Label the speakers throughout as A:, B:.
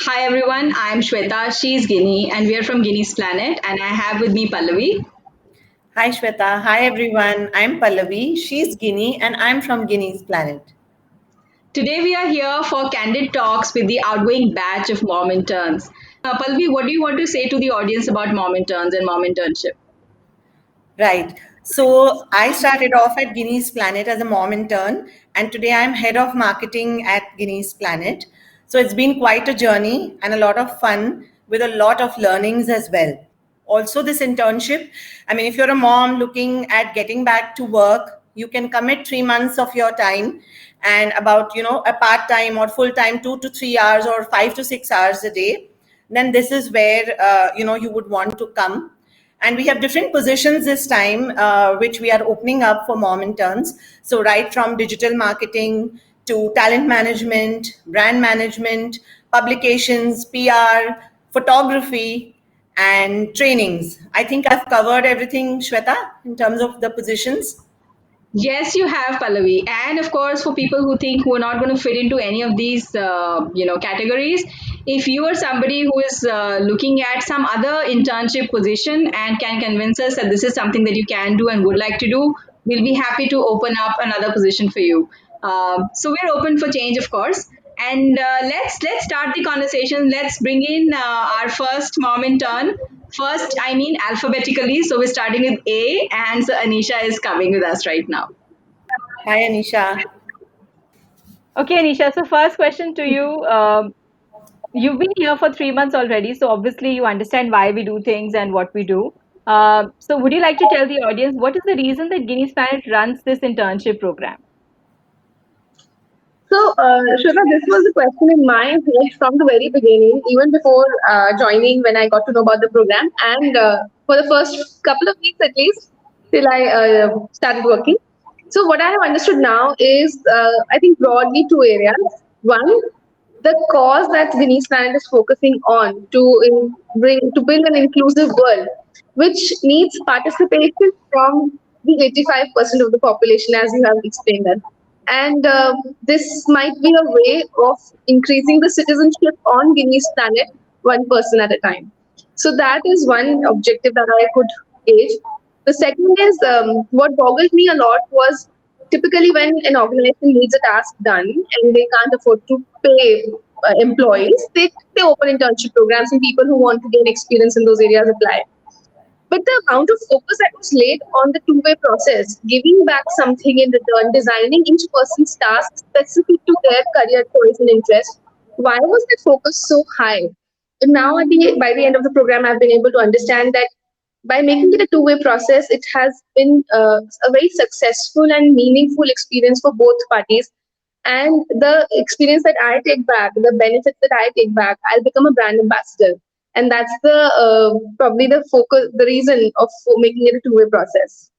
A: Hi everyone, I'm Shweta, she's Guinea, and we're from Guinea's Planet, and I have with me Pallavi.
B: Hi Shweta. Hi everyone. I'm Pallavi. She's Guinea and I'm from Guinea's planet.
A: Today we are here for candid talks with the outgoing batch of mom interns. Pallavi, what do you want to say to the audience about mom interns and mom internship?
B: Right. So I started off at Guinea's Planet as a mom intern, and today I'm head of marketing at Guinea's Planet. So it's been quite a journey and a lot of fun with a lot of learnings as well. Also, this internship, I mean, if you're a mom looking at getting back to work, you can commit 3 months of your time and about, a part time or full time, 2 to 3 hours or 5 to 6 hours a day. Then this is where, you would want to come, and we have different positions this time, which we are opening up for mom interns. So, right from digital marketing to talent management, brand management, publications, PR, photography, and trainings. I think I've covered everything, Shweta, in terms of the positions.
A: Yes, you have Pallavi, and of course, for people who think who are not going to fit into any of these, categories, if you are somebody who is looking at some other internship position and can convince us that this is something that you can do and would like to do, we'll be happy to open up another position for you. So we're open for change, of course. And let's start the conversation. Let's bring in our first mom intern. First, I mean alphabetically. So we're starting with A, and so Anisha is coming with us right now.
B: Hi, Anisha.
C: Okay, Anisha. So first question to you. You've been here for 3 months already, so obviously you understand why we do things and what we do. So would you like to tell the audience what is the reason that Guinea's Planet runs this internship program?
D: So, Shweta, this was a question in my head from the very beginning, even before joining when I got to know about the program. And for the first couple of weeks at least, till I started working. So, what I have understood now is, I think, broadly two areas. One, the cause that Denise Planet is focusing on to build an inclusive world, which needs participation from the 85% of the population, as you have explained that. And this might be a way of increasing the citizenship on Guinea's planet, one person at a time. So that is one objective that I could gauge. The second is what boggled me a lot was typically when an organization needs a task done and they can't afford to pay employees, they open internship programs and people who want to gain experience in those areas apply. But the amount of focus that was laid on the two-way process, giving back something in return, designing each person's task specific to their career choice and interest, why was that focus so high? And now, by the end of the program, I've been able to understand that by making it a two-way process, it has been a very successful and meaningful experience for both parties. And the experience that I take back, the benefits that I take back, I'll become a brand ambassador. And that's the probably the focus, the reason of making it a two-way process.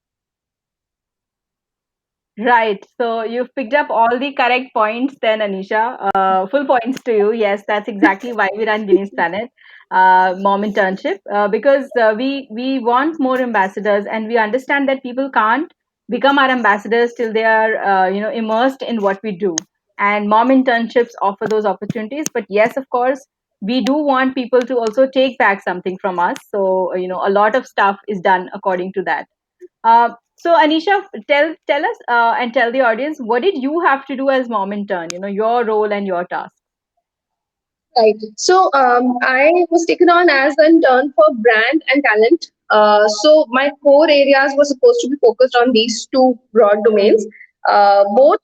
C: Right. So you've picked up all the correct points then, Anisha. Full points to you. Yes, that's exactly why we run Guinea's Planet Mom Internship, because we want more ambassadors, and we understand that people can't become our ambassadors till they are immersed in what we do. And mom internships offer those opportunities. But yes, of course, we do want people to also take back something from us. So a lot of stuff is done according to that. So Anisha, tell us and tell the audience, what did you have to do as mom intern? Your role and your task.
D: Right. So I was taken on as an intern for brand and talent. So my core areas were supposed to be focused on these two broad domains. Both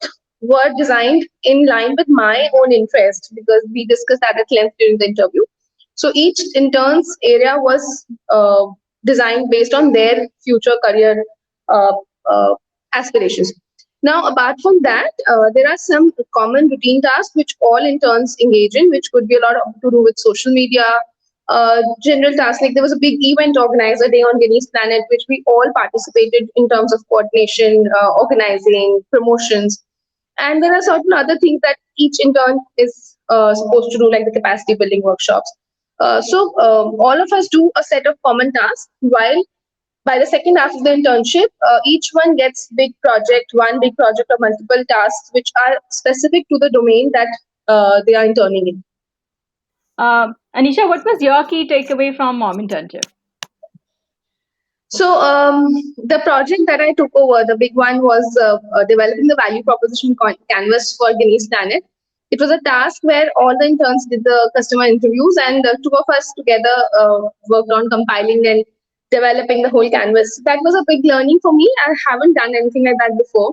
D: were designed in line with my own interest because we discussed that at length during the interview. So each intern's area was designed based on their future career uh, uh, aspirations. Now, apart from that, there are some common routine tasks which all interns engage in, which could be a lot to do with social media, general tasks. Like there was a big event organizer day on Guinea's Planet, which we all participated in terms of coordination, organizing, promotions. And there are certain other things that each intern is supposed to do, like the capacity building workshops. So all of us do a set of common tasks, while by the second half of the internship, each one gets one big project or multiple tasks which are specific to the domain that they are interning in.
C: Anisha, what was your key takeaway from Mom Internship?
D: So the project that I took over, the big one, was developing the value proposition canvas for Guinea's Planet. It was a task where all the interns did the customer interviews, and the two of us together worked on compiling and developing the whole canvas. That was a big learning for me. I haven't done anything like that before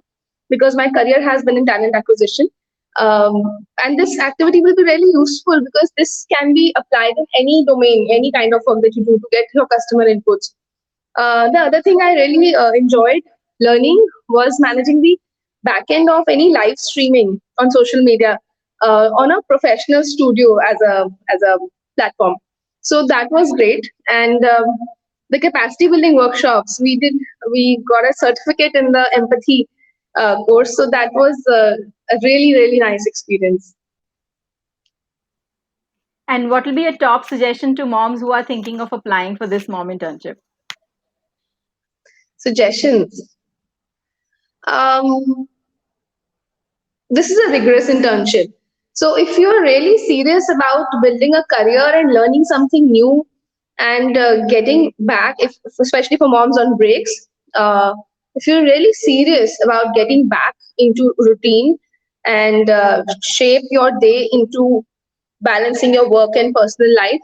D: because my career has been in talent acquisition. And this activity will be really useful because this can be applied in any domain, any kind of work that you do to get your customer inputs. The other thing I really enjoyed learning was managing the back end of any live streaming on social media on a professional studio as a platform. So that was great, and the capacity building workshops we got a certificate in the empathy course, so that was a really nice experience.
C: And what will be a top suggestion to moms who are thinking of applying for this Mom Internship?
D: Suggestions. Um, this is a rigorous internship. So if you're really serious about building a career and learning something new and getting back, if especially for moms on breaks, if you're really serious about getting back into routine and shape your day into balancing your work and personal life,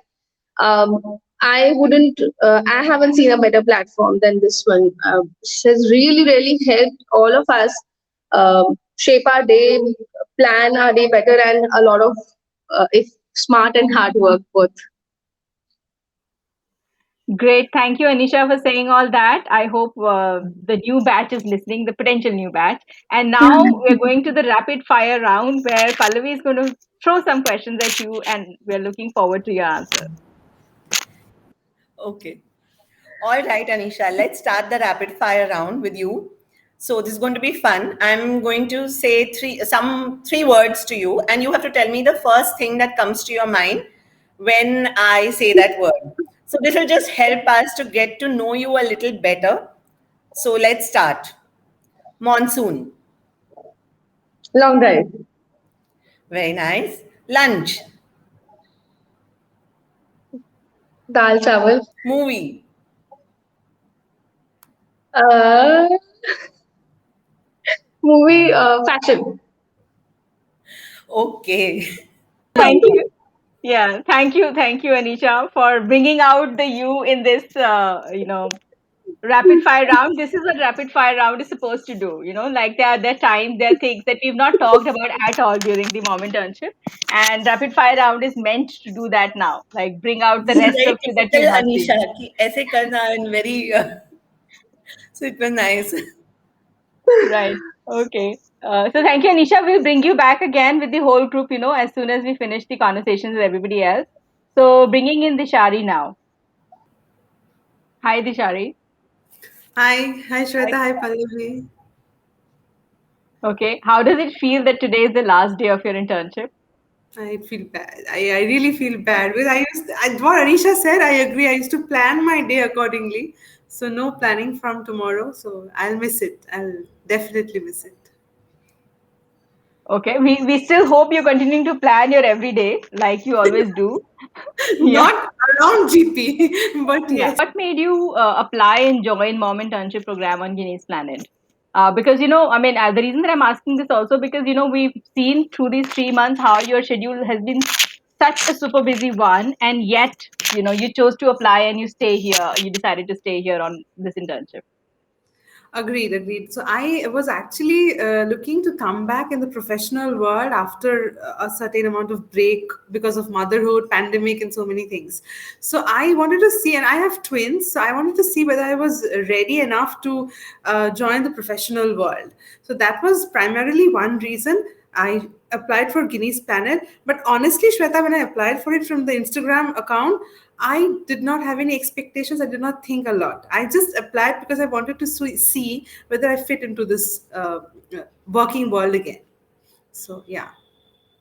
D: I wouldn't. I haven't seen a better platform than this one. It has really helped all of us shape our day, plan our day better, and a lot of if smart and hard work both.
C: Great. Thank you, Anisha, for saying all that. I hope the new batch is listening, the potential new batch. And now we're going to the rapid fire round where Pallavi is going to throw some questions at you, and we're looking forward to your answer.
B: Okay. All right, Anisha, let's start the rapid fire round with you. So this is going to be fun. I'm going to say three words to you, and you have to tell me the first thing that comes to your mind when I say that word. So this will just help us to get to know you a little better. So let's start. Monsoon.
D: Long drive.
B: Very nice. Lunch.
D: Dal chawal.
B: Movie.
D: Uh, movie fashion.
B: Okay.
C: Thank you. Yeah, thank you, Anisha, for bringing out the you in this, rapid fire round. This is what rapid fire round is supposed to do. Like there are times, there are things that we've not talked about at all during the Mom Internship, and rapid fire round is meant to do that now. Like bring out the
B: This is
C: rest
B: very
C: of you that
B: typical
C: we've not
B: Anisha.
C: seen.
B: कि ऐसे करना and very. So it was nice.
C: Right. Okay. So thank you, Anisha. We'll bring you back again with the whole group. As soon as we finish the conversations with everybody else. So bringing in Dishari now. Hi, Dishari.
E: Hi Shweta, hi Pallavi.
C: Okay. How does it feel that today is the last day of your internship?
E: I feel bad. I really feel bad because what Anisha said, I agree. I used to plan my day accordingly. So no planning from tomorrow. So I'll miss it. I'll definitely miss it.
C: Okay. We still hope you're continuing to plan your everyday like you always do. Yeah.
E: Not around GP, but
C: Yeah.
E: yes.
C: What made you apply and join Mom Internship program on Guinea's Planet? Because I mean, the reason that I'm asking this also because we've seen through these 3 months how your schedule has been such a super busy one, and yet you chose to apply and you stay here. You decided to stay here on this internship.
E: Agreed. So I was actually looking to come back in the professional world after a certain amount of break because of motherhood, pandemic, and so many things. So I wanted to see, and I have twins, so I wanted to see whether I was ready enough to join the professional world. So that was primarily one reason I applied for Guinea's Planet. But honestly, Shweta, when I applied for it from the Instagram account, I did not have any expectations. I did not think a lot. I just applied because I wanted to see whether I fit into this working world again. So yeah.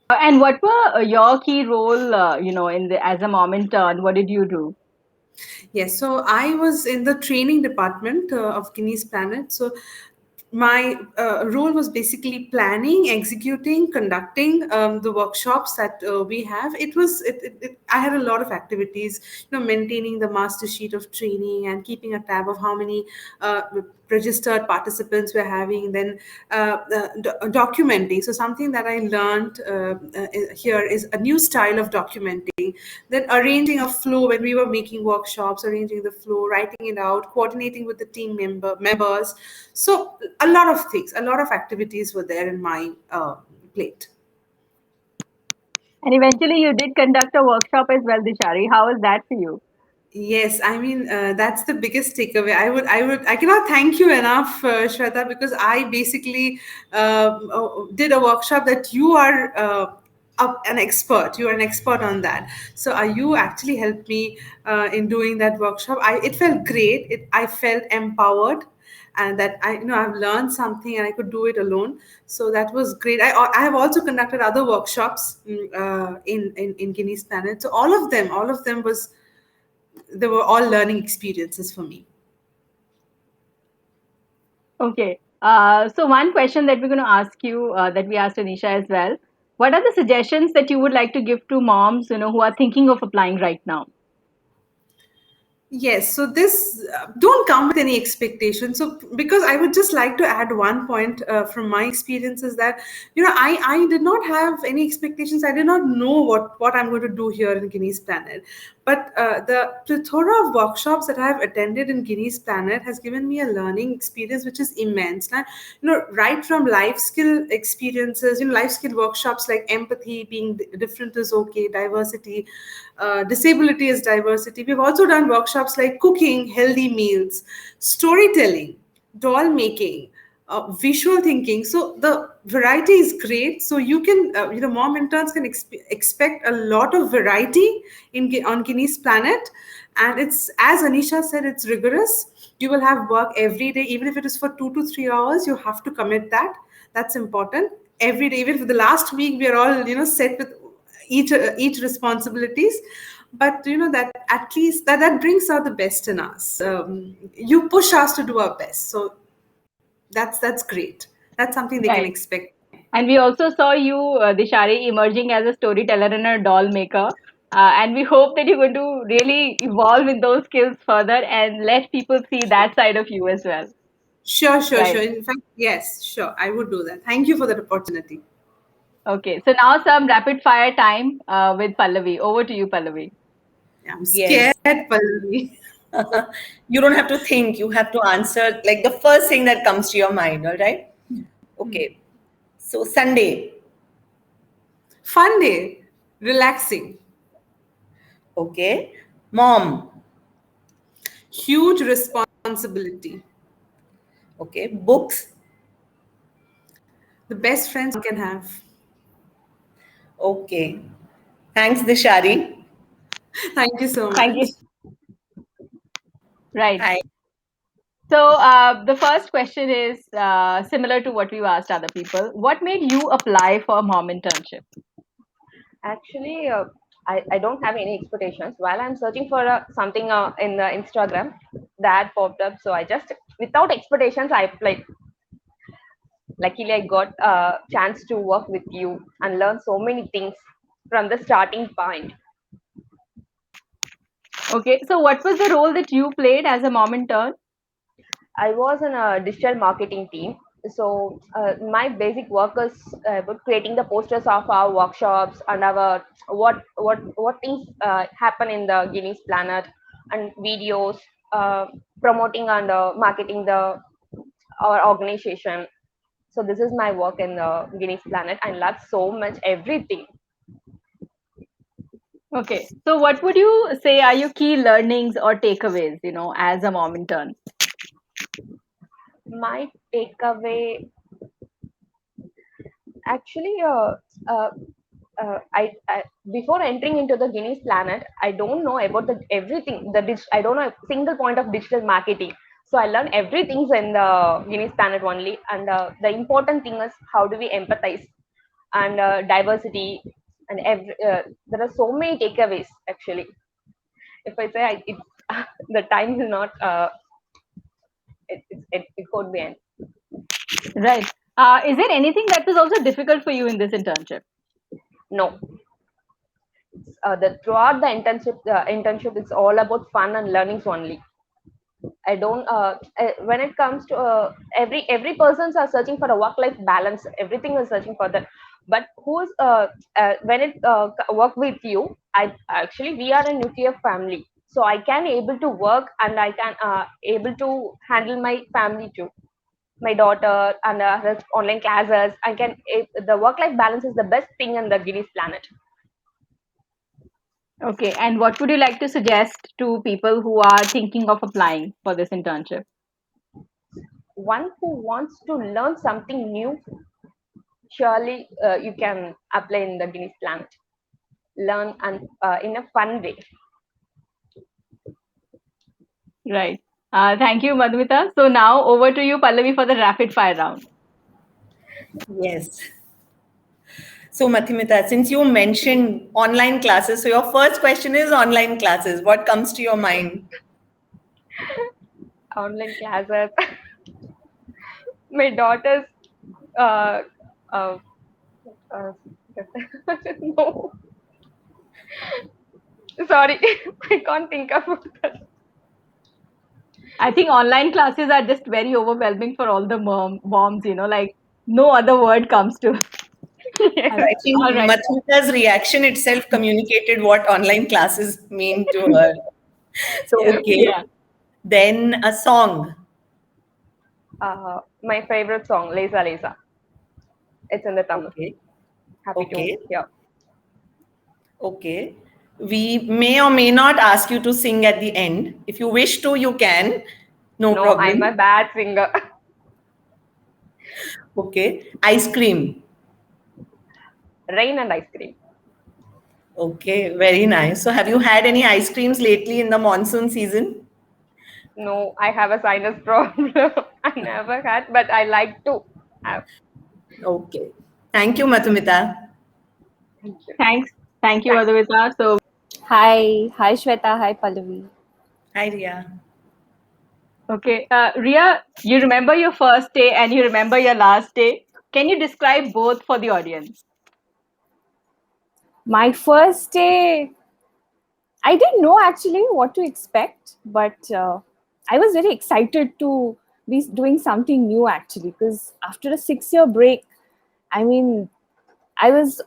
C: And what were your key role, in the as a mom intern? What did you do?
E: Yes, so I was in the training department of Guinea's Planet. So my role was basically planning, executing, conducting the workshops that we have. I had a lot of activities, maintaining the master sheet of training and keeping a tab of how many uh, registered participants we're having, then documenting. So something that I learned here is a new style of documenting, then arranging a flow when we were making workshops, arranging the flow, writing it out, coordinating with the team members. So a lot of things, a lot of activities were there in my plate.
C: And eventually you did conduct a workshop as well, Dishari. How was that for you?
E: Yes, I mean that's the biggest takeaway. I cannot thank you enough, Shweta, because I basically did a workshop that you are an expert. You are an expert on that. So you actually helped me in doing that workshop. It felt great. I felt empowered, and that I've learned something and I could do it alone. So that was great. I have also conducted other workshops in Guinea's Planet. So all of them was they were all learning experiences for me.
C: Okay. So one question that we're going to ask you, that we asked Anisha as well. What are the suggestions that you would like to give to moms, who are thinking of applying right now?
E: Yes, so this don't come with any expectation. So because I would just like to add one point from my experience is that I did not have any expectations. I did not know what I'm going to do here in Guinea's Planet. But the plethora of workshops that I have attended in Guinea's Planet has given me a learning experience which is immense. And, right from life skill experiences, life skill workshops like empathy, being different is okay, diversity, disability is diversity. We've also done workshops like cooking healthy meals, storytelling, doll making, visual thinking. So the variety is great. So you can, mom interns can expect a lot of variety on Guinea's Planet. And it's, as Anisha said, it's rigorous. You will have work every day, even if it is for 2 to 3 hours. You have to commit that. That's important. Every day, even for the last week, we are all set with each responsibilities. But that at least that brings out the best in us. You push us to do our best. So that's great. That's something they can
C: Right.
E: expect.
C: And we also saw you, Dishari, emerging as a storyteller and a doll maker. And we hope that you're going to really evolve in those skills further and let people see that side of you as well.
E: Sure, sure,
C: Right.
E: sure. In fact, yes, sure, I would do that. Thank you for that opportunity.
C: Okay. So now some rapid fire time with Pallavi. Over to you, Pallavi.
E: I'm
B: Yes.
E: scared, Pallavi.
B: You don't have to think, you have to answer like the first thing that comes to your mind, all right? Okay. So, Sunday.
E: Fun day, relaxing,
B: Okay. Mom.
E: huge responsibility,
B: Okay. Books.
E: the best friends one can have.
B: Okay. Thanks, Dishari.
E: Thank you so
C: Thank
E: much.
C: you. Right.
B: Hi.
C: So the first question is similar to what we've asked other people. What made you apply for a mom internship?
F: Actually, I don't have any expectations. While I'm searching for something in the Instagram, that popped up. So I just, without expectations, I applied. Luckily, I got a chance to work with you and learn so many things from the starting point.
C: Okay. So what was the role that you played as a mom intern?
F: I was in a digital marketing team. So my basic work is about creating the posters of our workshops and our what things happen in the Guinness Planet and videos, promoting and marketing the our organization. So this is my work in the Guinness Planet. I love so much everything.
C: Okay. So what would you say are your key learnings or takeaways, as a mom intern?
F: My takeaway actually I before entering into the Guinness Planet, I don't know about the everything. I don't know a single point of digital marketing. So I learned everything in the Guinness Planet only. And the important thing is how do we empathize and diversity and there are so many takeaways actually. If I say it's the time will not it could be end.
C: Right. Is there anything that was also difficult for you in this internship?
F: No, the throughout the internship, it's all about fun and learnings only. I don't. When it comes to every persons are searching for a work-life balance. Everything is searching for that. But who's when it work with you? I actually we are a nuclear family, so I can able to work and I can able to handle my family too. My daughter and her online classes. I can the work-life balance is the best thing in the Guinness planet.
C: Okay. And what would you like to suggest to people who are thinking of applying for this internship?
F: One who wants to learn something new, surely you can apply in the Guinness planet. Learn and in a fun way.
C: Right. Thank you, Madhumita. So now over to you, Pallavi, for the rapid fire round.
B: Yes. So, Madhumita, since you mentioned online classes, so your first question is online classes. What comes to your mind?
F: Online classes. My daughter's uh, uh, uh, no, sorry, I can't think about that.
C: I think online classes are just very overwhelming for all the moms, like no other word comes to.
F: Yes.
B: I think
C: All right.
B: Madhumita's reaction itself communicated what online classes mean to her. So,
F: Yeah.
B: okay.
C: Yeah.
B: Then a song.
F: My favorite song, Lesa Lesa. It's in the Tamil.
B: Okay.
F: Happy to
B: Okay.
F: hear.
B: Okay. We may or may not ask you to sing at the end. If you wish to, you can. No
F: No, I'm a
B: problem.
F: bad singer.
B: Okay. Ice cream.
F: Rain and ice cream.
B: Okay. Very nice. So, have you had any ice creams lately in the monsoon season?
F: No, I have a sinus problem. I never had, but I like to have.
B: Okay. Thank you, Madhumita.
F: Thank you.
C: Thanks. Thank you,
F: Thanks.
C: Madhumita. So,
G: Hi Shweta, hi Pallavi.
B: Hi, Ria.
C: okay. Ria, you remember your first day and you remember your last day. Can you describe both for the audience?
G: My first day, I didn't know actually what to expect, but I was very excited to be doing something new actually because after a 6 year break, I mean, I was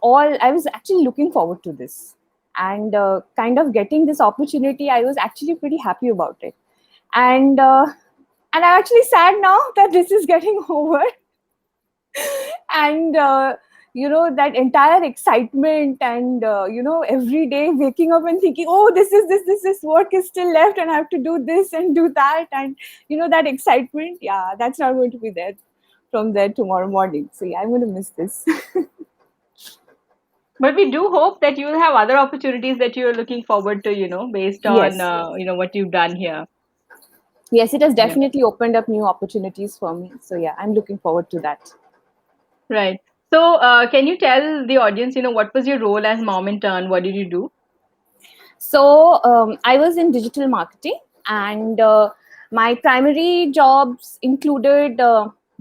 G: actually looking forward to this and kind of getting this opportunity. I was actually pretty happy about it, and I'm actually sad now that this is getting over. And that entire excitement and every day waking up and thinking, oh, this work is still left and I have to do this and do that, and that excitement, yeah, that's not going to be there from there tomorrow morning. So yeah, I'm going to miss this.
C: But we do hope that you will have other opportunities that you're looking forward to, based on,
G: Yes,
C: what you've done here.
G: yes, it has
C: Yeah.
G: definitely opened up new opportunities for me, so yeah, I'm looking forward to that.
C: Right. So, can you tell the audience, what was your role as mom intern? What did you do?
G: So I was in digital marketing, and my primary jobs included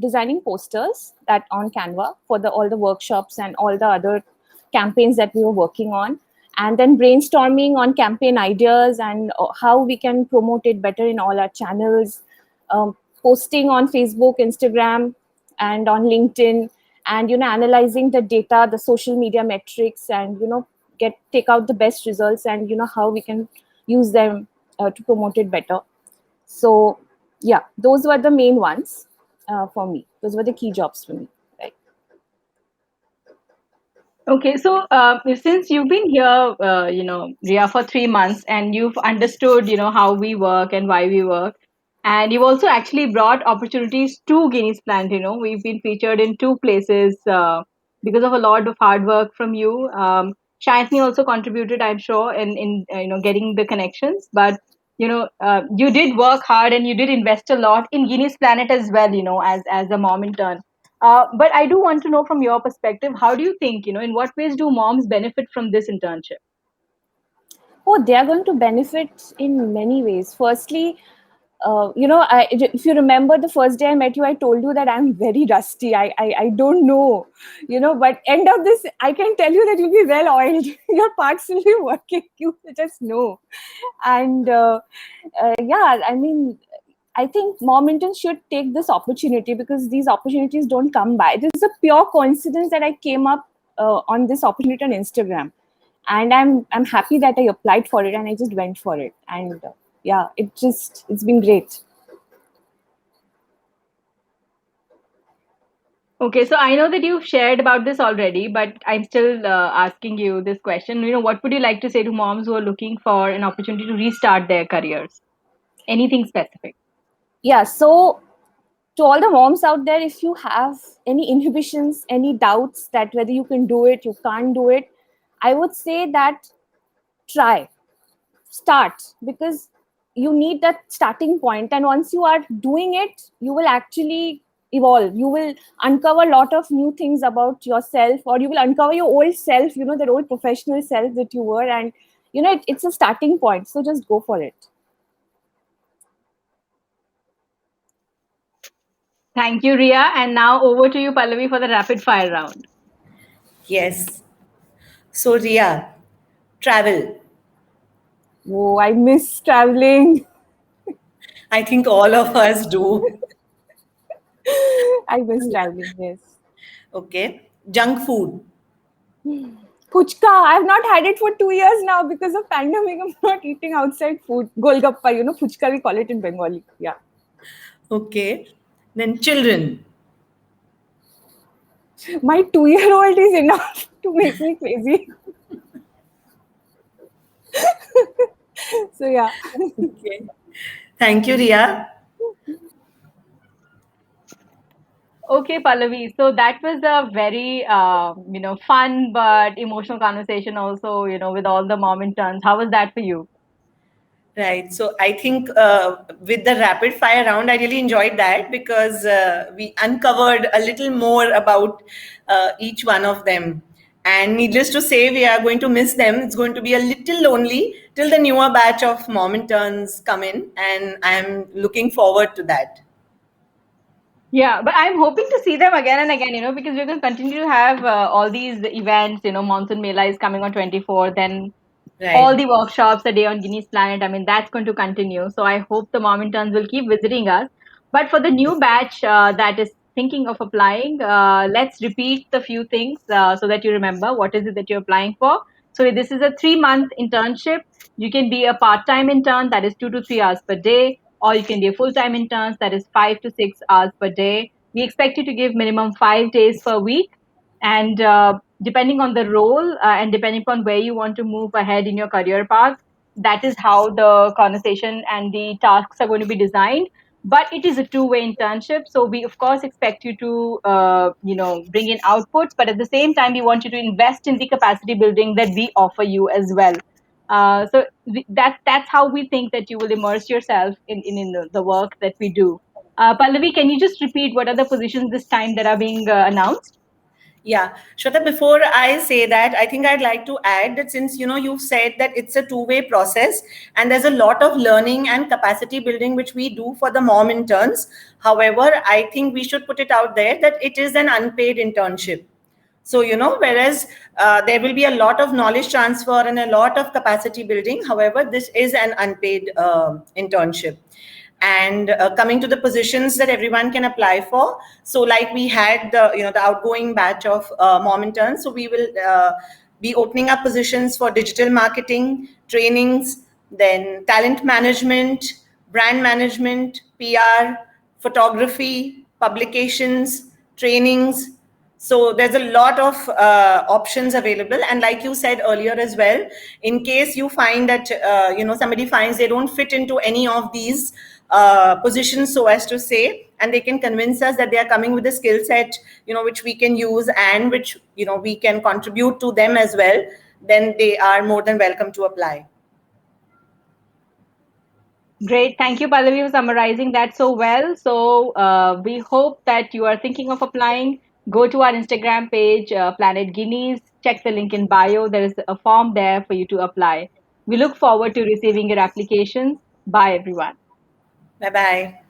G: designing posters that on Canva for all the workshops and all the other campaigns that we were working on, and then brainstorming on campaign ideas and how we can promote it better in all our channels, posting on Facebook, Instagram, and on LinkedIn, and analyzing the data, the social media metrics, and take out the best results, and how we can use them to promote it better. So yeah, those were the main ones for me. Those were the key jobs for me, right?
C: Okay, so since you've been here, Ria, for 3 months, and you've understood, how we work and why we work, and you've also actually brought opportunities to Guinness Plant. We've been featured in 2 places because of a lot of hard work from you. Shantini also contributed, I'm sure, in getting the connections. But you did work hard and you did invest a lot in Guinness Planet as well. As a mom intern. But I do want to know from your perspective, how do you think, in what ways do moms benefit from this internship?
G: Oh, they are going to benefit in many ways. Firstly, if you remember the first day I met you, I told you that I'm very rusty. I don't know, but end of this, I can tell you that you'll be well oiled. Your parts will be working. You just know. And yeah, I mean, I think Momentum should take this opportunity because these opportunities don't come by. This is a pure coincidence that I came up on this opportunity on Instagram, and I'm happy that I applied for it and I just went for it. And yeah, it's been great.
A: Okay, so I know that you've shared about this already, but I'm still asking you this question. What would you like to say to moms who are looking for an opportunity to restart their careers? Anything specific?
G: Yeah, so to all the moms out there, if you have any inhibitions, any doubts that whether you can do it, you can't do it, I would say that try, start, because you need that starting point. And once you are doing it, you will actually evolve. You will uncover a lot of new things about yourself, or you will uncover your old self, that old professional self that you were. And, it's a starting point. So just go for it.
A: Thank you, Ria. And now over to you, Pallavi, for the rapid fire round.
B: Yes. So, Ria, travel.
G: Oh, I miss traveling.
B: I think all of us do.
G: I miss traveling, yes.
B: Okay. Junk food.
G: Puchka, I've not had it for 2 years now because of pandemic. I'm not eating outside food. Golgappa, puchka we call it in Bengali. Yeah.
B: Okay. Then children.
G: My 2-year-old is enough to make me crazy. So yeah.
B: Okay. Thank you, Ria.
A: Okay, Pallavi. So that was a very, fun but emotional conversation also, with all the mom interns. How was that for you?
B: Right. So I think with the rapid fire round, I really enjoyed that because we uncovered a little more about each one of them. And needless to say, we are going to miss them. It's going to be a little lonely till the newer batch of mom interns come in. And I'm looking forward to that.
A: Yeah, but I'm hoping to see them again and again, because we're going to continue to have all these events. Monsoon Mela is coming on 24, then all
B: Right.
A: the workshops, a day on Guinea's Planet. I mean, that's going to continue. So I hope the mom interns will keep visiting us. But for the new batch that is thinking of applying, let's repeat the few things so that you remember what is it that you're applying for. So this is a 3-month internship. You can be a part-time intern, that is 2 to 3 hours per day, or you can be a full-time intern, that is 5 to 6 hours per day. We expect you to give minimum 5 days per week. And depending on the role and depending on where you want to move ahead in your career path, that is how the conversation and the tasks are going to be designed. But it is a two-way internship, so we of course expect you to bring in outputs, but at the same time we want you to invest in the capacity building that we offer you as well. That's how we think that you will immerse yourself in the work that we do. Pallavi, can you just repeat what are the positions this time that are being announced?
B: Yeah, Shweta, before I say that, I think I'd like to add that since you've said that it's a two-way process and there's a lot of learning and capacity building which we do for the mom interns. However, I think we should put it out there that it is an unpaid internship. So, whereas there will be a lot of knowledge transfer and a lot of capacity building. However, this is an unpaid internship. And coming to the positions that everyone can apply for, so like we had the outgoing batch of mom interns, so we will be opening up positions for digital marketing trainings, then talent management, brand management, PR, photography, publications, trainings. So there's a lot of options available, and like you said earlier as well, in case you find that somebody finds they don't fit into any of these positions, so as to say, and they can convince us that they are coming with a skill set which we can use and which we can contribute to them as well, then they are more than welcome to apply.
A: Great. Thank you, Pallavi, for summarizing that so well. So we hope that you are thinking of applying. Go to our Instagram page, Planet Guineas. Check the link in bio. There is a form there for you to apply. We look forward to receiving your applications. Bye, everyone.
B: Bye-bye.